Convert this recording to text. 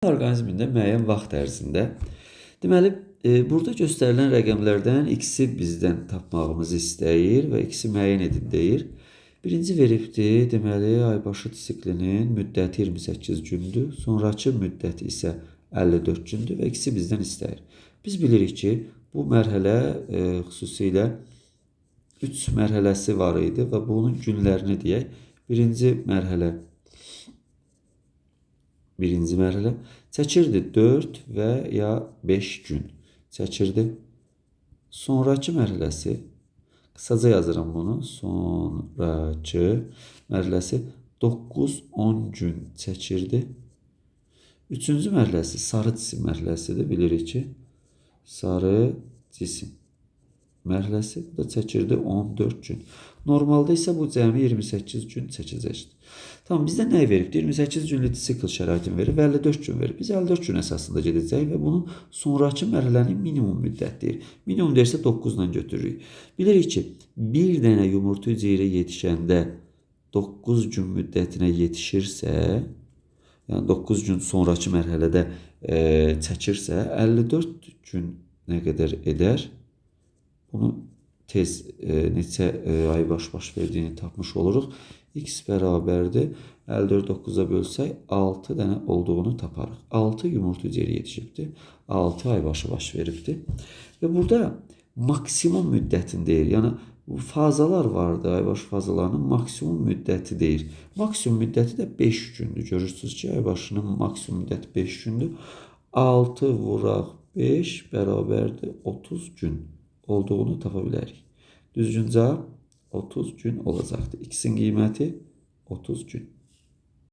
Orqanizmində müəyyən vaxt ərzində deməli burada göstərilən rəqəmlərdən x-i bizdən tapmağımızı istəyir və x-i müəyyən edin deyir. Birinci veribdir, deməli aybaşı siklinin müddəti 28 gündür, sonrakı müddəti isə 54 gündür və x-i bizdən istəyir. Biz bilirik ki, bu mərhələ xüsusilə 3 mərhələsi var idi və bunun günlərini deyək. Birinci mərhələ çəkirdi 4 və ya 5 gün çəkirdi. Sonrakı mərhələsi, qısaca yazıram bunu, sonrakı mərhələsi 9-10 gün çəkirdi. Üçüncü mərhələsi sarı cisim mərhələsidir, bilirik ki, sarı cisim mərhələsi, bu da çəkirdi 14 gün. Normalda isə bu cəmi 28 gün çəkəcəkdir. Tamam, bizdə nə veribdir? 28 günlük sikl şəraitini verir və 54 gün verir. Biz 54 gün əsasında gedəcəyik və bunun sonrakı mərhələnin minimum müddətdir. Minimum dersə 9 ilə götürürük. Bilirik ki, bir dənə yumurta hüceyrə yetişəndə 9 gün müddətinə yetişirsə, yəni 9 gün sonrakı mərhələdə çəkirsə, 54 gün nə qədər edər? Bunu tez neçə ay baş verdiyini tapmış oluruq. X bərabərdir. 54 9-a bölsək 6 dənə olduğunu taparıq. 6 yumurta hüceyrə yetişibdir. 6 ay baş veribdir. Və burada maksimum müddətini deyir. Yəni bu fazalar vardı, aybaşı fazalarının maksimum müddəti deyir. Maksimum müddəti də 5 gündür. Görürsünüz ki, aybaşının maksimum müddəti 5 gündür. 6 vuraq 5 bərabərdir 30 gün olduğunu tapa bilərik. Düzgün cavab 30 gün olacaqdır. X'in qiyməti 30 gün.